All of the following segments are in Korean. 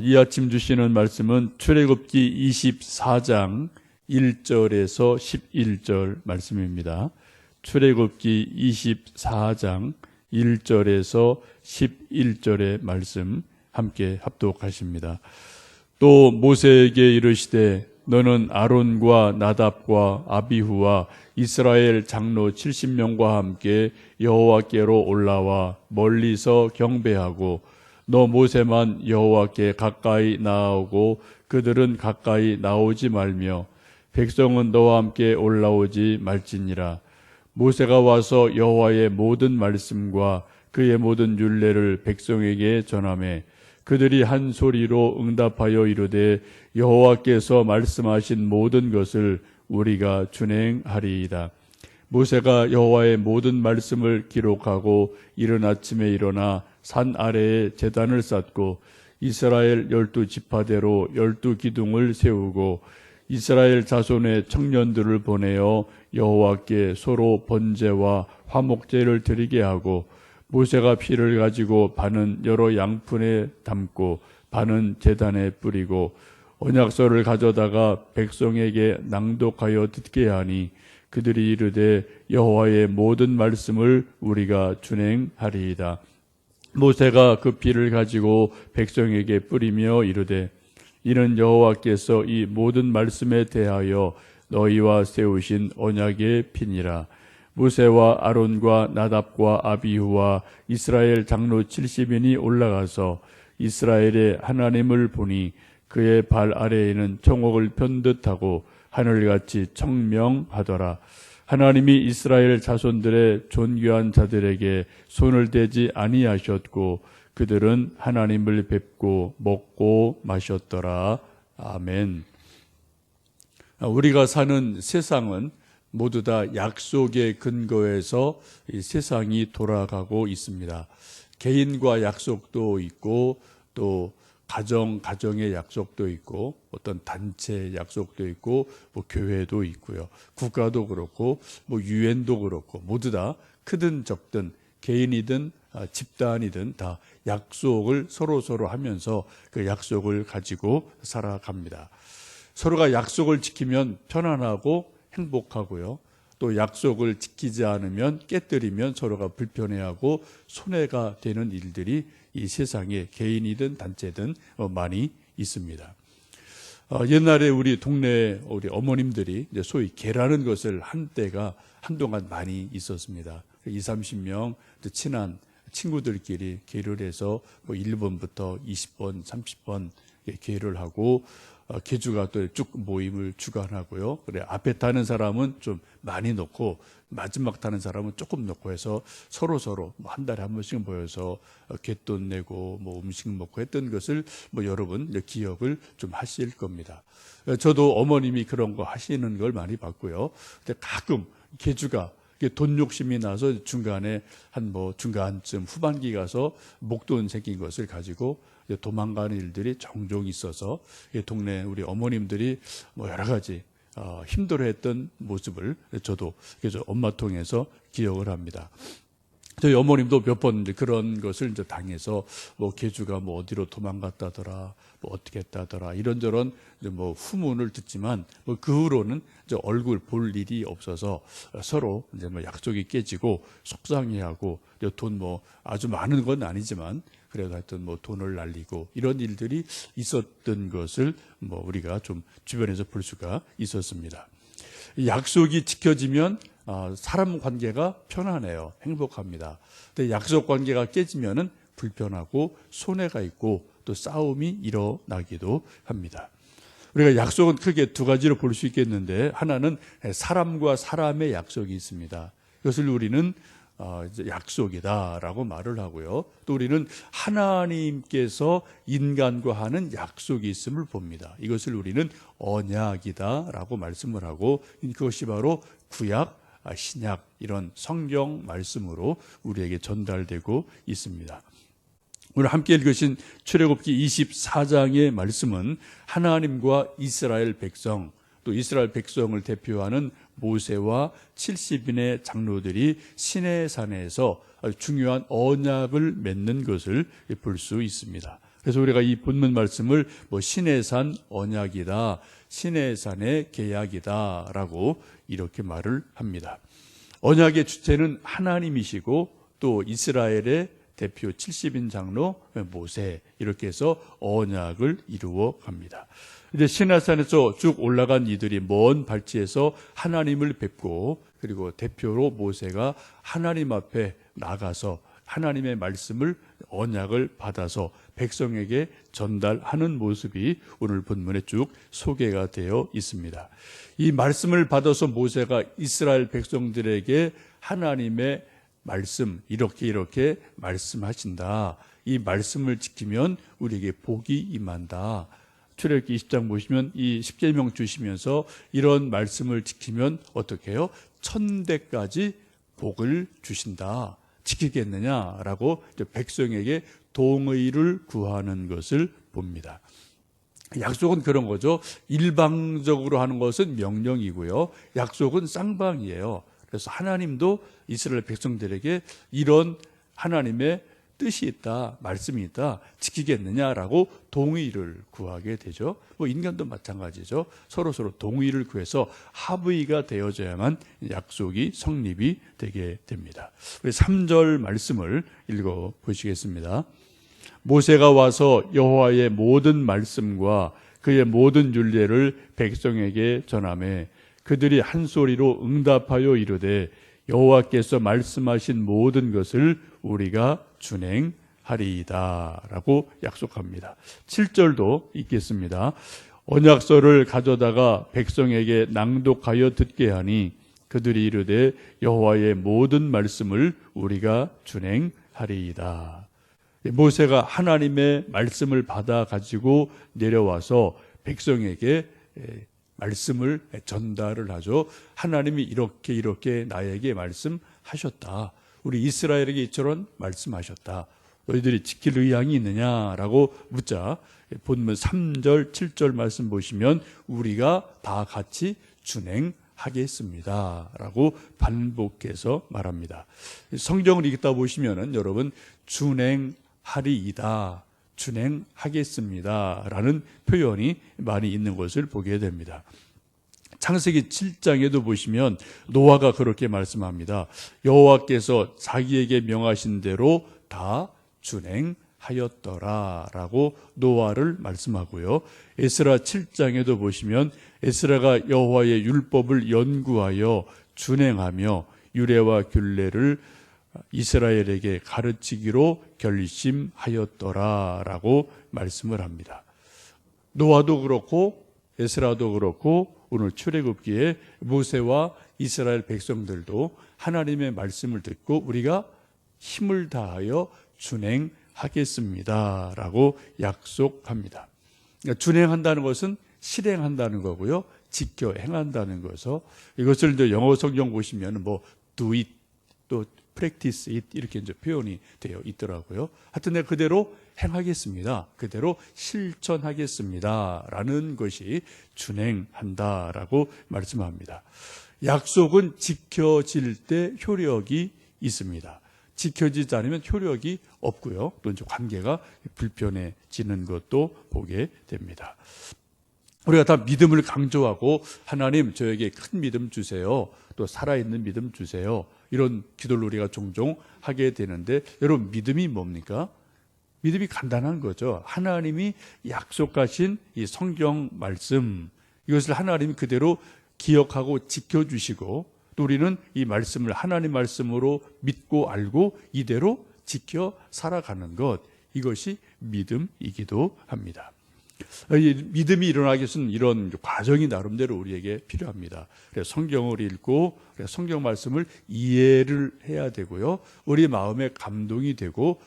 이 아침 주시는 말씀은 출애굽기 24장 1절에서 11절 말씀입니다. 출애굽기 24장 1절에서 11절의 말씀 함께 합독하십니다. 또 모세에게 이르시되 너는 아론과 나답과 아비후와 이스라엘 장로 70명과 함께 여호와께로 올라와 멀리서 경배하고 너 모세만 여호와께 가까이 나아오고 그들은 가까이 나오지 말며 백성은 너와 함께 올라오지 말지니라. 모세가 와서 여호와의 모든 말씀과 그의 모든 율례를 백성에게 전하매 그들이 한 소리로 응답하여 이르되 여호와께서 말씀하신 모든 것을 우리가 준행하리이다. 모세가 여호와의 모든 말씀을 기록하고 이른 아침에 일어나 산 아래에 제단을 쌓고 이스라엘 12지파대로 12기둥을 세우고 이스라엘 자손의 청년들을 보내어 여호와께 서로 번제와 화목제를 드리게 하고 모세가 피를 가지고 반은 여러 양푼에 담고 반은 제단에 뿌리고 언약서를 가져다가 백성에게 낭독하여 듣게 하니 그들이 이르되 여호와의 모든 말씀을 우리가 준행하리이다. 모세가 그 피를 가지고 백성에게 뿌리며 이르되 이는 여호와께서 이 모든 말씀에 대하여 너희와 세우신 언약의 피니라. 모세와 아론과 나답과 아비후와 이스라엘 장로 70인이 올라가서 이스라엘의 하나님을 보니 그의 발 아래에는 청옥을 편듯하고 하늘같이 청명하더라. 하나님이 이스라엘 자손들의 존귀한 자들에게 손을 대지 아니하셨고 그들은 하나님을 뵙고 먹고 마셨더라. 아멘. 우리가 사는 세상은 모두 다 약속의 근거에서 이 세상이 돌아가고 있습니다. 개인과 약속도 있고 또 가정의 약속도 있고 어떤 단체의 약속도 있고 뭐 교회도 있고요. 국가도 그렇고 뭐 유엔도 그렇고 모두 다 크든 적든 개인이든 집단이든 다 약속을 서로 하면서 그 약속을 가지고 살아갑니다. 서로가 약속을 지키면 편안하고 행복하고요. 또 약속을 지키지 않으면 깨뜨리면 서로가 불편해하고 손해가 되는 일들이 이 세상에 개인이든 단체든 많이 있습니다. 옛날에 우리 동네 우리 어머님들이 이제 소위 개라는 것을 한동안 많이 있었습니다. 20-30명 친한 친구들끼리 개를 해서 뭐 1번부터 20번, 30번 개를 하고 개주가 또 쭉 모임을 주관하고요. 그래 앞에 타는 사람은 좀 많이 놓고 마지막 타는 사람은 조금 놓고 해서 서로 뭐 한 달에 한 번씩 모여서 갯돈 내고 뭐 음식 먹고 했던 것을 뭐 여러분 기억을 좀 하실 겁니다. 저도 어머님이 그런 거 하시는 걸 많이 봤고요. 근데 가끔 개주가 돈 욕심이 나서 중간에 중간쯤 후반기 가서 목돈 생긴 것을 가지고 도망가는 일들이 종종 있어서 동네 우리 어머님들이 뭐 여러 가지 힘들어했던 모습을 저도 엄마 통해서 기억을 합니다. 저희 어머님도 몇 번 그런 것을 이제 당해서 뭐 개주가 뭐 어디로 도망갔다더라, 뭐 어떻게 했다더라 이런저런 뭐 후문을 듣지만 뭐 그 후로는 이제 얼굴 볼 일이 없어서 서로 이제 뭐 약속이 깨지고 속상해하고 돈 뭐 아주 많은 건 아니지만 그래도 하여튼 뭐 돈을 날리고 이런 일들이 있었던 것을 뭐 우리가 좀 주변에서 볼 수가 있었습니다. 약속이 지켜지면 사람 관계가 편안해요. 행복합니다. 근데 약속 관계가 깨지면은 불편하고 손해가 있고 또 싸움이 일어나기도 합니다. 우리가 약속은 크게 두 가지로 볼 수 있겠는데 하나는 사람과 사람의 약속이 있습니다. 이것을 우리는 약속이다라고 말을 하고요. 또 우리는 하나님께서 인간과 하는 약속이 있음을 봅니다. 이것을 우리는 언약이다라고 말씀을 하고 그것이 바로 구약, 신약 이런 성경 말씀으로 우리에게 전달되고 있습니다. 오늘 함께 읽으신 출애굽기 24장의 말씀은 하나님과 이스라엘 백성 또 이스라엘 백성을 대표하는 모세와 70인의 장로들이 시내산에서 아주 중요한 언약을 맺는 것을 볼 수 있습니다. 그래서 우리가 이 본문 말씀을 신의 산 언약이다, 신의 산의 계약이다 라고 이렇게 말을 합니다. 언약의 주체는 하나님이시고 또 이스라엘의 대표 70인 장로 모세, 이렇게 해서 언약을 이루어 갑니다. 이제 시내산에서 쭉 올라간 이들이 먼 발치에서 하나님을 뵙고, 그리고 대표로 모세가 하나님 앞에 나가서 하나님의 말씀을, 언약을 받아서 백성에게 전달하는 모습이 오늘 본문에 쭉 소개가 되어 있습니다. 이 말씀을 받아서 모세가 이스라엘 백성들에게 하나님의 말씀, 이렇게 말씀하신다. 이 말씀을 지키면 우리에게 복이 임한다. 출애굽기 20장 보시면 이 십계명 주시면서 이런 말씀을 지키면 어떻게 해요? 1000대까지 복을 주신다. 지키겠느냐라고 백성에게 동의를 구하는 것을 봅니다. 약속은 그런 거죠. 일방적으로 하는 것은 명령이고요. 약속은 쌍방이에요. 그래서 하나님도 이스라엘 백성들에게 이런 하나님의 뜻이 있다, 말씀이 있다, 지키겠느냐라고 동의를 구하게 되죠. 인간도 마찬가지죠. 서로 동의를 구해서 합의가 되어져야만 약속이 성립이 되게 됩니다. 우리 3절 말씀을 읽어 보시겠습니다. 모세가 와서 여호와의 모든 말씀과 그의 모든 율례를 백성에게 전하매 그들이 한 소리로 응답하여 이르되 여호와께서 말씀하신 모든 것을 우리가 준행하리이다 라고 약속합니다. 7절도 읽겠습니다. 언약서를 가져다가 백성에게 낭독하여 듣게 하니 그들이 이르되 여호와의 모든 말씀을 우리가 준행하리이다. 모세가 하나님의 말씀을 받아 가지고 내려와서 백성에게 말씀을 전달을 하죠. 하나님이 이렇게 나에게 말씀하셨다. 우리 이스라엘에게 이처럼 말씀하셨다. 너희들이 지킬 의향이 있느냐라고 묻자 본문 3절, 7절 말씀 보시면 우리가 다 같이 준행하겠습니다 라고 반복해서 말합니다. 성경을 읽다 보시면은 여러분 준행하리이다, 준행하겠습니다 라는 표현이 많이 있는 것을 보게 됩니다. 창세기 7장에도 보시면 노아가 그렇게 말씀합니다. 여호와께서 자기에게 명하신 대로 다 준행하였더라 라고 노아를 말씀하고요. 에스라 7장에도 보시면 에스라가 여호와의 율법을 연구하여 준행하며 유례와 균례를 이스라엘에게 가르치기로 결심하였더라 라고 말씀을 합니다. 노아도 그렇고 에스라도 그렇고 오늘 출애굽기에 모세와 이스라엘 백성들도 하나님의 말씀을 듣고 우리가 힘을 다하여 준행하겠습니다 라고 약속합니다. 그러니까 준행한다는 것은 실행한다는 거고요, 지켜 행한다는 것을, 이것을 이제 영어 성경 보시면 do it, 또 practice it 이렇게 이제 표현이 되어 있더라고요. 하여튼 내가 그대로 행하겠습니다, 그대로 실천하겠습니다 라는 것이 준행한다라고 말씀합니다. 약속은 지켜질 때 효력이 있습니다. 지켜지지 않으면 효력이 없고요, 또 이제 관계가 불편해지는 것도 보게 됩니다. 우리가 다 믿음을 강조하고 하나님 저에게 큰 믿음 주세요, 또 살아있는 믿음 주세요, 이런 기도를 우리가 종종 하게 되는데, 여러분 믿음이 뭡니까? 믿음이 간단한 거죠. 하나님이 약속하신 이 성경 말씀, 이것을 하나님이 그대로 기억하고 지켜주시고, 또 우리는 이 말씀을 하나님 말씀으로 믿고 알고 이대로 지켜 살아가는 것, 이것이 믿음이기도 합니다. 믿음이 일어나기 위해서는 이런 과정이 나름대로 우리에게 필요합니다. 그래서 성경을 읽고 성경 말씀을 이해를 해야 되고요, 우리 마음에 감동이 되고,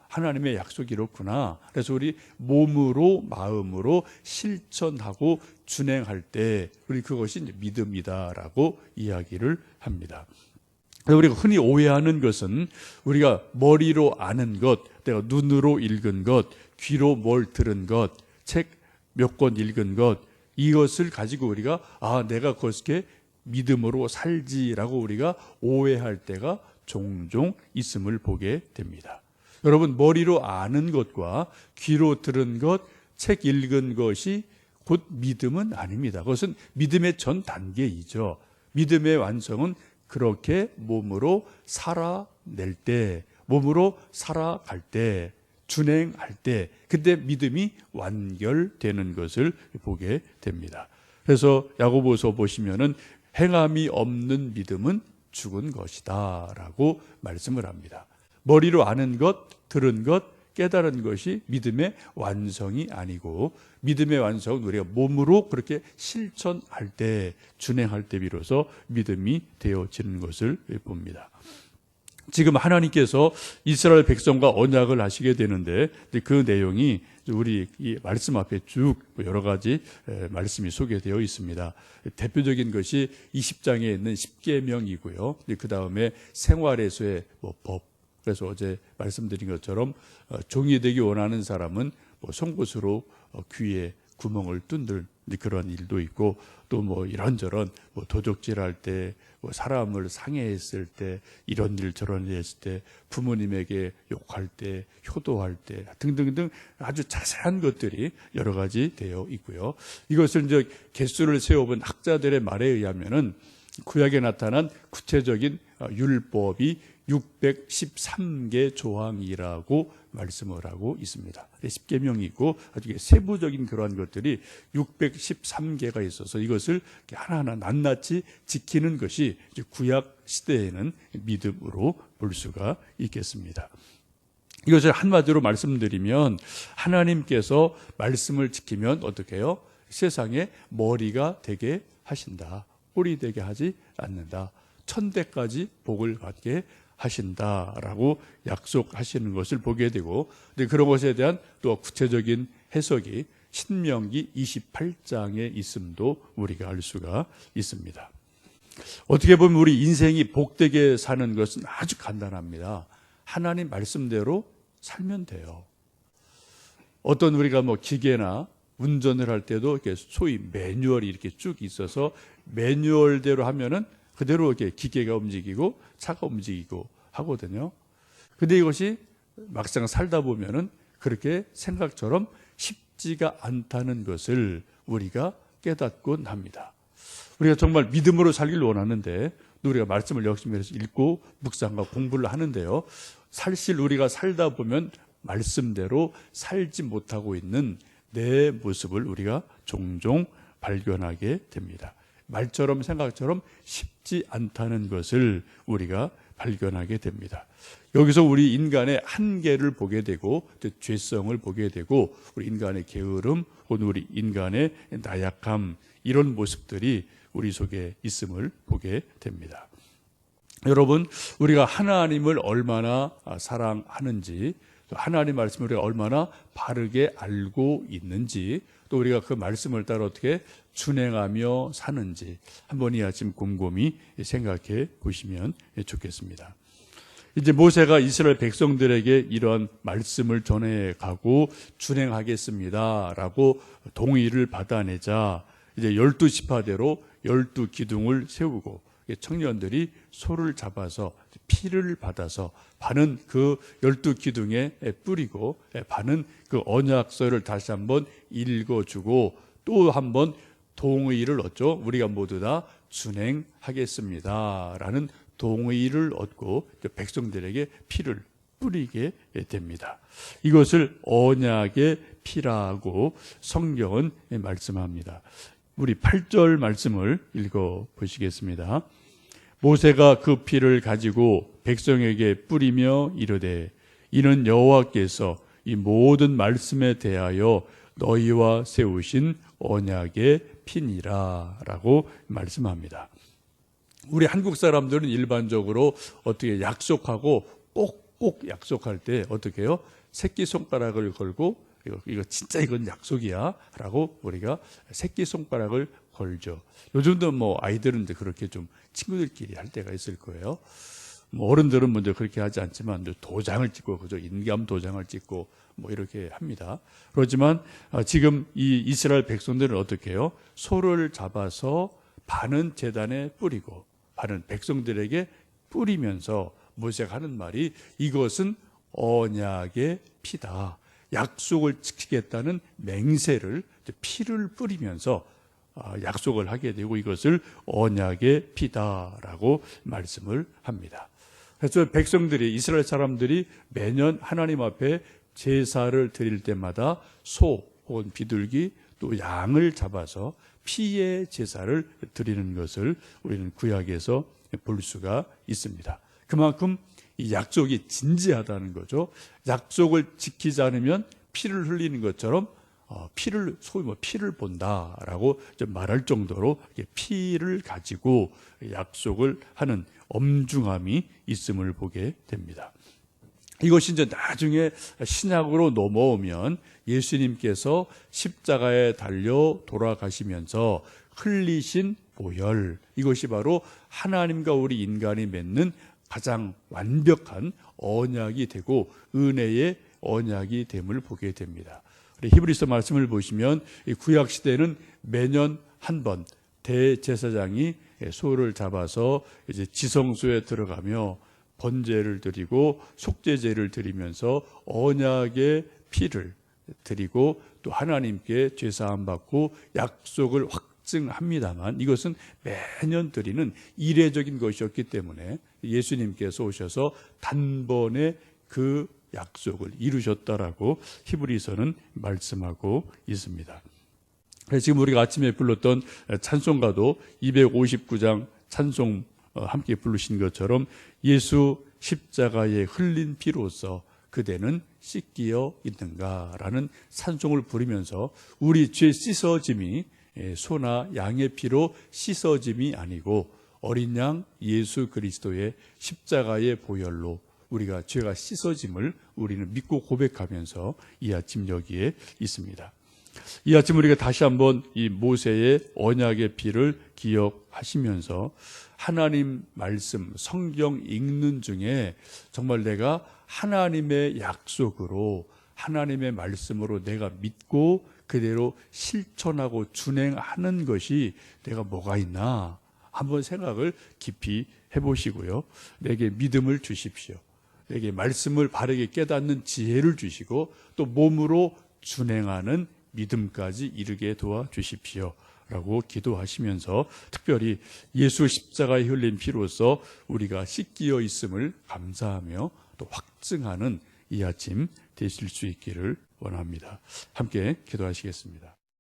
하나님의 약속이 이렇구나. 그래서 우리 몸으로 마음으로 실천하고 준행할 때 우리 그것이 이제 믿음이다라고 이야기를 합니다. 우리가 흔히 오해하는 것은 우리가 머리로 아는 것, 내가 눈으로 읽은 것, 귀로 뭘 들은 것, 책 몇 권 읽은 것, 이것을 가지고 우리가 내가 그것을 믿음으로 살지라고 우리가 오해할 때가 종종 있음을 보게 됩니다. 여러분, 머리로 아는 것과 귀로 들은 것, 책 읽은 것이 곧 믿음은 아닙니다. 그것은 믿음의 전 단계이죠. 믿음의 완성은 그렇게 몸으로 살아낼 때, 몸으로 살아갈 때, 준행할 때, 그때 믿음이 완결되는 것을 보게 됩니다. 그래서 야고보서 보시면은 행함이 없는 믿음은 죽은 것이다 라고 말씀을 합니다. 머리로 아는 것, 들은 것, 깨달은 것이 믿음의 완성이 아니고, 믿음의 완성은 우리가 몸으로 그렇게 실천할 때, 준행할 때 비로소 믿음이 되어지는 것을 봅니다. 지금 하나님께서 이스라엘 백성과 언약을 하시게 되는데, 그 내용이 우리 이 말씀 앞에 쭉 여러 가지 말씀이 소개되어 있습니다. 대표적인 것이 20장에 있는 십계명이고요. 그 다음에 생활에서의 법. 그래서 어제 말씀드린 것처럼 종이 되기 원하는 사람은 송곳으로 귀에 구멍을 뚫는 그런 일도 있고, 또 이런저런 도적질할 때, 사람을 상해했을 때, 이런 일 저런 일 했을 때, 부모님에게 욕할 때, 효도할 때 등등등 아주 자세한 것들이 여러 가지 되어 있고요. 이것을 이제 개수를 세워본 학자들의 말에 의하면은 구약에 나타난 구체적인 율법이 613개 조항이라고 말씀을 하고 있습니다. 10계명이 있고 아주 세부적인 그러한 것들이 613개가 있어서 이것을 하나하나 낱낱이 지키는 것이 구약 시대에는 믿음으로 볼 수가 있겠습니다. 이것을 한마디로 말씀드리면, 하나님께서 말씀을 지키면 어떻게 해요? 세상에 머리가 되게 하신다. 꼴이 되게 하지 않는다. 천대까지 복을 받게 하신다라고 약속하시는 것을 보게 되고, 그런 것에 대한 또 구체적인 해석이 신명기 28장에 있음도 우리가 알 수가 있습니다. 어떻게 보면 우리 인생이 복되게 사는 것은 아주 간단합니다. 하나님 말씀대로 살면 돼요. 어떤 우리가 기계나 운전을 할 때도 이렇게 소위 매뉴얼이 이렇게 쭉 있어서 매뉴얼대로 하면은 그대로 이렇게 기계가 움직이고 차가 움직이고 하거든요. 근데 이것이 막상 살다 보면은 그렇게 생각처럼 쉽지가 않다는 것을 우리가 깨닫곤 합니다. 우리가 정말 믿음으로 살길 원하는데, 우리가 말씀을 열심히 해서 읽고 묵상과 공부를 하는데요, 사실 우리가 살다 보면 말씀대로 살지 못하고 있는 내 모습을 우리가 종종 발견하게 됩니다. 말처럼 생각처럼 쉽지 않다는 것을 우리가 발견하게 됩니다. 여기서 우리 인간의 한계를 보게 되고, 또 죄성을 보게 되고, 우리 인간의 게으름, 혹은 우리 인간의 나약함, 이런 모습들이 우리 속에 있음을 보게 됩니다. 여러분, 우리가 하나님을 얼마나 사랑하는지, 또 하나님 말씀을 우리가 얼마나 바르게 알고 있는지, 또 우리가 그 말씀을 따라 어떻게 준행하며 사는지 한번 이 아침 곰곰이 생각해 보시면 좋겠습니다. 이제 모세가 이스라엘 백성들에게 이런 말씀을 전해가고 준행하겠습니다라고 동의를 받아내자, 이제 12지파대로 12기둥을 세우고 청년들이 소를 잡아서 피를 받아서 반은 그 12기둥에 뿌리고, 반은 그 언약서를 다시 한번 읽어주고, 또 한번 동의를 얻죠. 우리가 모두 다 준행하겠습니다 라는 동의를 얻고 백성들에게 피를 뿌리게 됩니다. 이것을 언약의 피라고 성경은 말씀합니다. 우리 8절 말씀을 읽어 보시겠습니다. 모세가 그 피를 가지고 백성에게 뿌리며 이르되, 이는 여호와께서 이 모든 말씀에 대하여 너희와 세우신 언약의 피니라 라고 말씀합니다. 우리 한국 사람들은 일반적으로 어떻게 약속하고 꼭 약속할 때 어떻게 해요? 새끼손가락을 걸고 이거 진짜 이건 약속이야 라고 우리가 새끼손가락을 걸죠. 요즘도 아이들은 그렇게 좀 친구들끼리 할 때가 있을 거예요. 어른들은 먼저 그렇게 하지 않지만 도장을 찍고, 그죠? 인감 도장을 찍고 이렇게 합니다. 그렇지만 지금 이 이스라엘 백성들은 어떻게 해요? 소를 잡아서 반은 제단에 뿌리고 반은 백성들에게 뿌리면서 모세가 하는 말이, 이것은 언약의 피다. 약속을 지키겠다는 맹세를, 피를 뿌리면서 약속을 하게 되고 이것을 언약의 피다라고 말씀을 합니다. 그래서 백성들이, 이스라엘 사람들이 매년 하나님 앞에 제사를 드릴 때마다 소 혹은 비둘기 또 양을 잡아서 피의 제사를 드리는 것을 우리는 구약에서 볼 수가 있습니다. 그만큼 이 약속이 진지하다는 거죠. 약속을 지키지 않으면 피를 흘리는 것처럼 소위 피를 본다라고 말할 정도로 피를 가지고 약속을 하는 엄중함이 있음을 보게 됩니다. 이것이 이제 나중에 신약으로 넘어오면 예수님께서 십자가에 달려 돌아가시면서 흘리신 보혈, 이것이 바로 하나님과 우리 인간이 맺는 가장 완벽한 언약이 되고 은혜의 언약이 됨을 보게 됩니다. 히브리서 말씀을 보시면 구약 시대는 매년 한 번 대제사장이 소를 잡아서 이제 지성소에 들어가며 번제를 드리고 속죄제를 드리면서 언약의 피를 드리고 또 하나님께 죄사함 받고 약속을 확증합니다만 이것은 매년 드리는 이례적인 것이었기 때문에 예수님께서 오셔서 단번에 그 약속을 이루셨다라고 히브리서는 말씀하고 있습니다. 그래서 지금 우리가 아침에 불렀던 찬송가도 259장 찬송 함께 부르신 것처럼 예수 십자가에 흘린 피로써 그대는 씻기어 있는가라는 찬송을 부르면서 우리 죄 씻어짐이 소나 양의 피로 씻어짐이 아니고 어린 양 예수 그리스도의 십자가의 보혈로 우리가 죄가 씻어짐을 우리는 믿고 고백하면서 이 아침 여기에 있습니다. 이 아침 우리가 다시 한번 이 모세의 언약의 피를 기억하시면서 하나님 말씀, 성경 읽는 중에 정말 내가 하나님의 약속으로 하나님의 말씀으로 내가 믿고 그대로 실천하고 준행하는 것이 내가 뭐가 있나 한번 생각을 깊이 해보시고요. 내게 믿음을 주십시오. 내게 말씀을 바르게 깨닫는 지혜를 주시고 또 몸으로 준행하는 믿음까지 이르게 도와주십시오 라고 기도하시면서 특별히 예수 십자가에 흘린 피로써 우리가 씻기어 있음을 감사하며 또 확증하는 이 아침 되실 수 있기를 원합니다. 함께 기도하시겠습니다.